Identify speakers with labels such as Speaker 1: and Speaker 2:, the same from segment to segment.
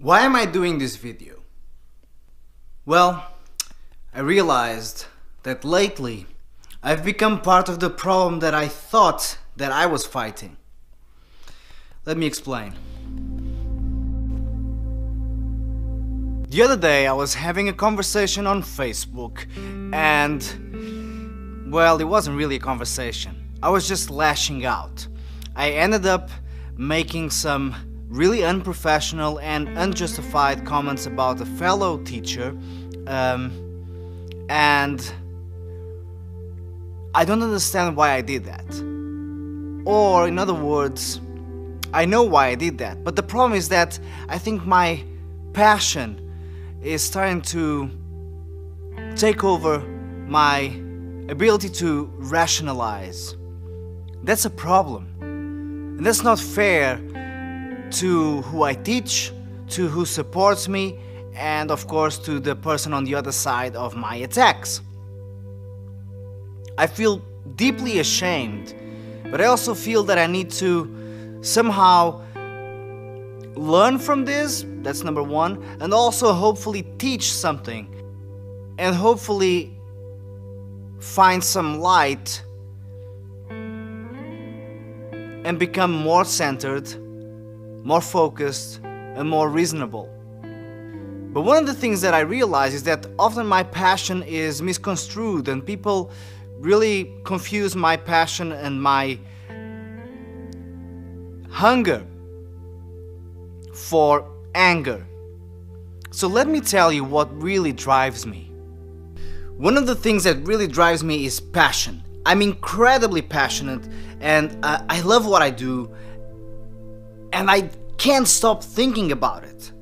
Speaker 1: Why am I doing this video? Well, I realized that lately I've become part of the problem that I thought that I was fighting. Let me explain. The other day I was having a conversation on Facebook and, well, it wasn't really a conversation. I was just lashing out. I ended up making some really unprofessional and unjustified comments about a fellow teacher, and I don't understand why I did that. Or, in other words, I know why I did that, but the problem is that I think my passion is starting to take over my ability to rationalize. That's a problem, and that's not fair to who I teach, to who supports me, and of course to the person on the other side of my attacks. I feel deeply ashamed, but I also feel that I need to somehow learn from this, that's number one, and also hopefully teach something, and hopefully find some light and become more centered, more focused, and more reasonable. But one of the things that I realize is that often my passion is misconstrued and people really confuse my passion and my hunger for anger. So let me tell you what really drives me. One of the things that really drives me is passion. I'm incredibly passionate and I love what I do, and I can't stop thinking about it.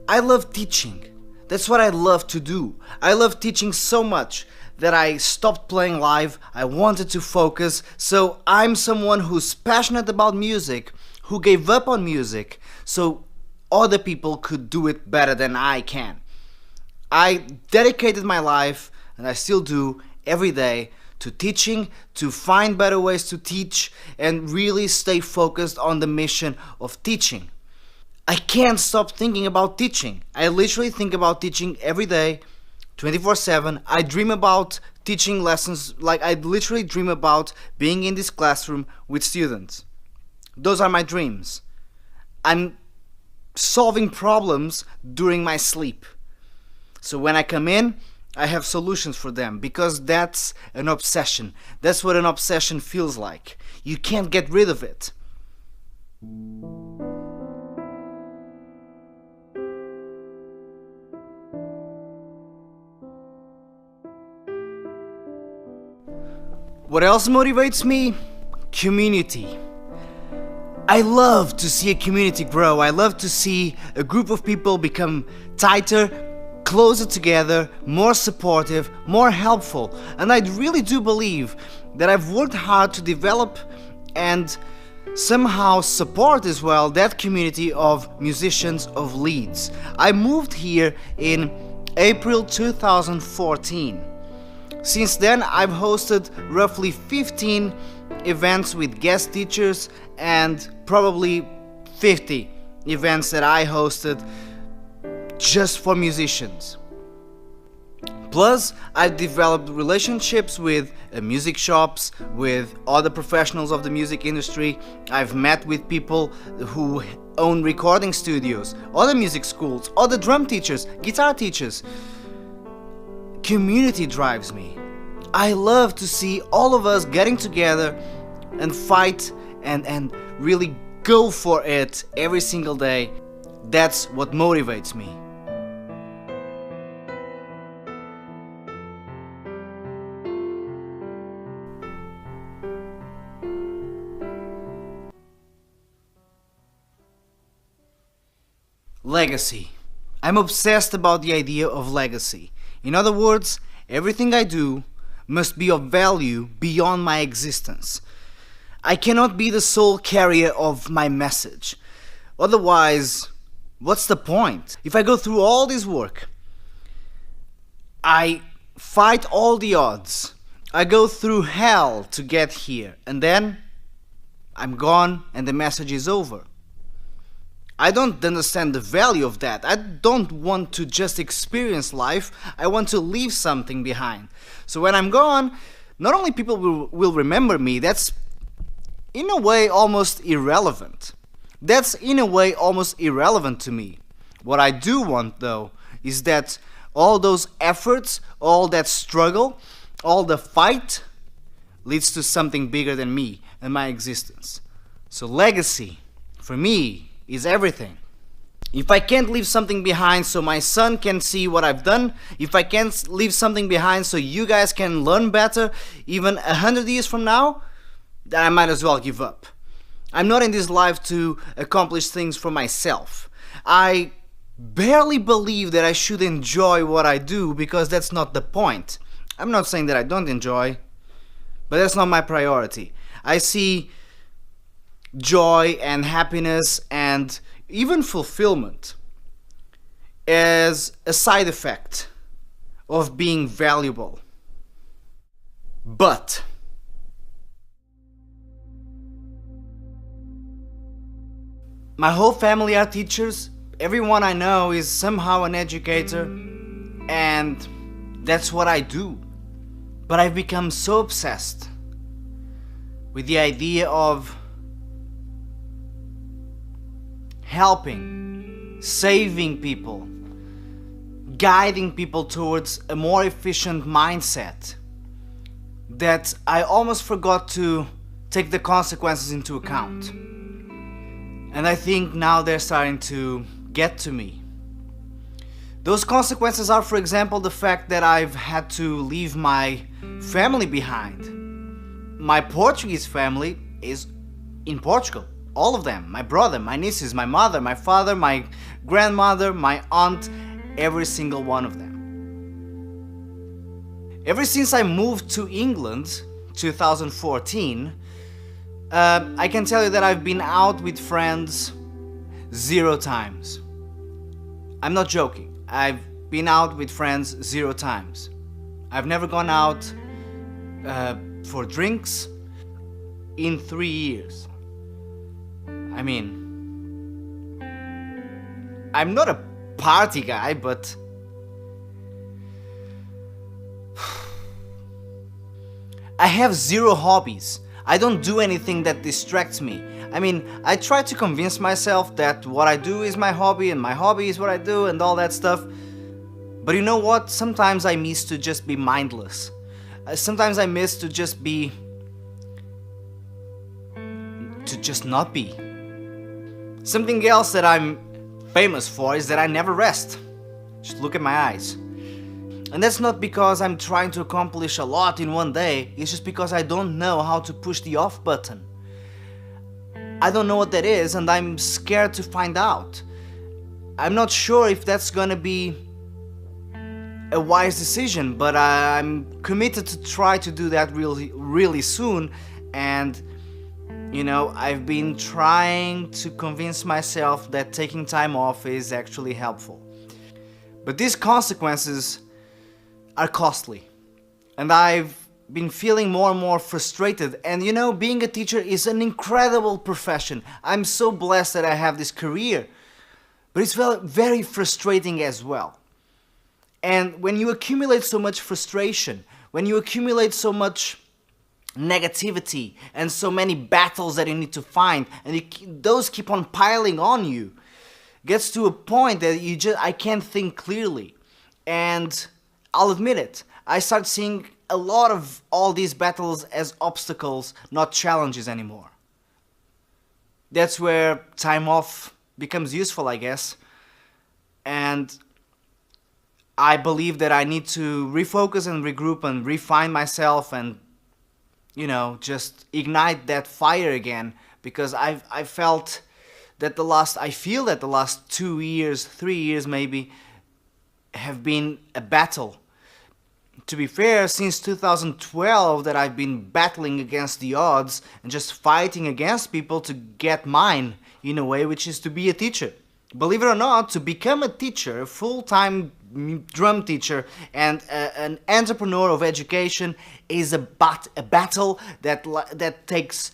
Speaker 1: I love teaching. That's what I love to do. I love teaching so much that I stopped playing live. I wanted to focus. So I'm someone who's passionate about music, who gave up on music so other people could do it better than I can. I dedicated my life, and I still do, every day to teaching, to find better ways to teach, and really stay focused on the mission of teaching. I can't stop thinking about teaching. I literally think about teaching every day, 24/7. I dream about teaching lessons, like I literally dream about being in this classroom with students. Those are my dreams. I'm solving problems during my sleep. So when I come in, I have solutions for them, because that's an obsession. That's what an obsession feels like. You can't get rid of it. What else motivates me? Community. I love to see a community grow. I love to see a group of people become tighter, closer together, more supportive, more helpful. And I really do believe that I've worked hard to develop and somehow support as well that community of musicians, of leads. I moved here in April 2014. Since then, I've hosted roughly 15 events with guest teachers and probably 50 events that I hosted just for musicians. Plus, I've developed relationships with music shops, with other professionals of the music industry. I've met with people who own recording studios, other music schools, other drum teachers, guitar teachers. Community drives me. I love to see all of us getting together and fight and really go for it every single day. That's what motivates me. Legacy. I'm obsessed about the idea of legacy. In other words, everything I do must be of value beyond my existence. I cannot be the sole carrier of my message. Otherwise, what's the point? If I go through all this work, I fight all the odds, I go through hell to get here, and then I'm gone and the message is over. I don't understand the value of that. I don't want to just experience life, I want to leave something behind. So when I'm gone, not only people will remember me, that's in a way almost irrelevant. That's in a way almost irrelevant to me. What I do want though is that all those efforts, all that struggle, all the fight leads to something bigger than me and my existence. So legacy, for me, is everything. If I can't leave something behind so my son can see what I've done, if I can't leave something behind so you guys can learn better, even 100 years from now, then I might as well give up. I'm not in this life to accomplish things for myself. I barely believe that I should enjoy what I do, because that's not the point. I'm not saying that I don't enjoy, but that's not my priority. I see joy and happiness and even fulfillment as a side effect of being valuable. But my whole family are teachers. Everyone I know is somehow an educator, and that's what I do. But I've become so obsessed with the idea of helping, saving people, guiding people towards a more efficient mindset, that I almost forgot to take the consequences into account. And I think now they're starting to get to me. Those consequences are, for example, the fact that I've had to leave my family behind. My Portuguese family is in Portugal. All of them. My brother, my nieces, my mother, my father, my grandmother, my aunt, every single one of them. Ever since I moved to England, 2014, I can tell you that I've been out with friends 0 times. I'm not joking. I've been out with friends 0 times. I've never gone out for drinks in 3 years. I mean, I'm not a party guy, but I have 0 hobbies. I don't do anything that distracts me. I mean, I try to convince myself that what I do is my hobby and my hobby is what I do and all that stuff. But you know what? Sometimes I miss to just be mindless. Sometimes I miss to just be... to just not be. Something else that I'm famous for is that I never rest. Just look at my eyes. And that's not because I'm trying to accomplish a lot in one day, it's just because I don't know how to push the off button. I don't know what that is, and I'm scared to find out. I'm not sure if that's gonna be a wise decision, but I'm committed to try to do that really soon. And you know, I've been trying to convince myself that taking time off is actually helpful. But these consequences are costly, and I've been feeling more and more frustrated. And you know, being a teacher is an incredible profession. I'm so blessed that I have this career, but it's very frustrating as well. And when you accumulate so much frustration, when you accumulate so much negativity and so many battles that you need to find, and those keep on piling on you, gets to a point that I can't think clearly. And I'll admit it, I start seeing a lot of all these battles as obstacles, not challenges anymore. That's where time off becomes useful, I guess. And I believe that I need to refocus and regroup and refine myself and, you know, just ignite that fire again, because I feel that the last 2 years, 3 years maybe, have been a battle. To be fair, since 2012 that I've been battling against the odds and just fighting against people to get mine, in a way, which is to be a teacher. Believe it or not, to become a teacher, a full-time drum teacher and an entrepreneur of education is a battle that takes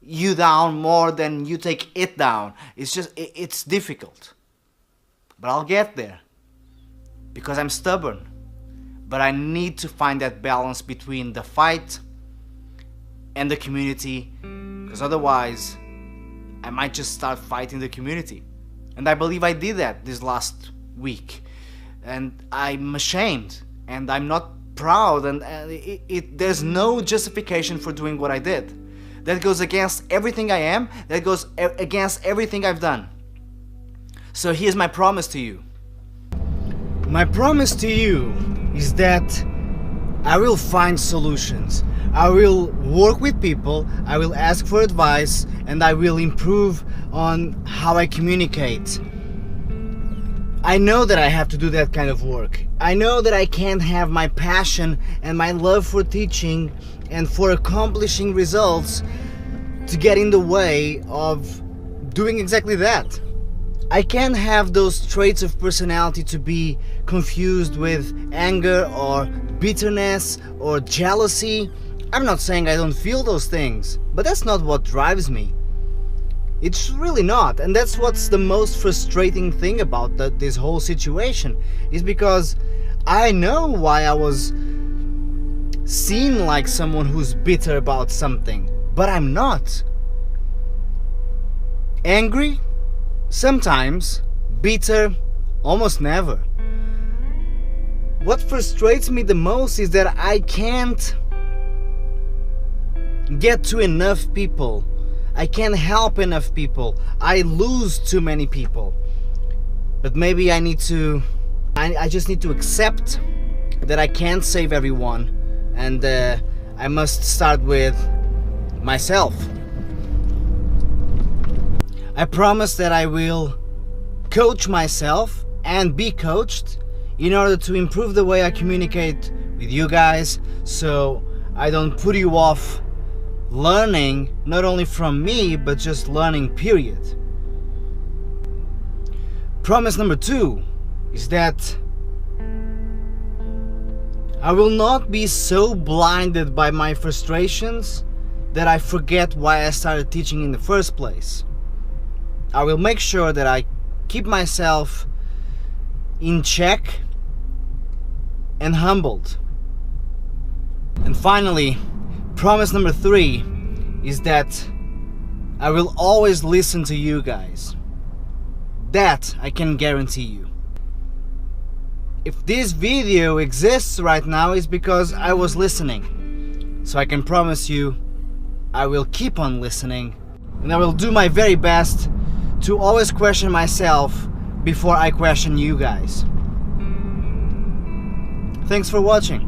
Speaker 1: you down more than you take it down. It's difficult. But I'll get there. Because I'm stubborn. But I need to find that balance between the fight and the community. Because otherwise, I might just start fighting the community. And I believe I did that this last week. And I'm ashamed. And I'm not proud. And there's no justification for doing what I did. That goes against everything I am. That goes against everything I've done. So here's my promise to you. My promise to you is that I will find solutions. I will work with people, I will ask for advice, and I will improve on how I communicate. I know that I have to do that kind of work. I know that I can't have my passion and my love for teaching and for accomplishing results to get in the way of doing exactly that. I can't have those traits of personality to be confused with anger or bitterness or jealousy. I'm not saying I don't feel those things, but that's not what drives me. It's really not, and that's what's the most frustrating thing about this whole situation, is because I know why I was seen like someone who's bitter about something, but I'm not. Angry? Sometimes. Bitter? Almost never. What frustrates me the most is that I can't get to enough people. I can't help enough people. I lose too many people. But maybe I just need to accept that I can't save everyone, and I must start with myself. I promise that I will coach myself and be coached in order to improve the way I communicate with you guys, so I don't put you off learning, not only from me, but just learning, period. Promise number 2 is that I will not be so blinded by my frustrations that I forget why I started teaching in the first place. I will make sure that I keep myself in check and humbled. And finally, promise number 3 is that I will always listen to you guys. That I can guarantee you. If this video exists right now, it's because I was listening. So I can promise you I will keep on listening, and I will do my very best to always question myself before I question you guys. Thanks for watching.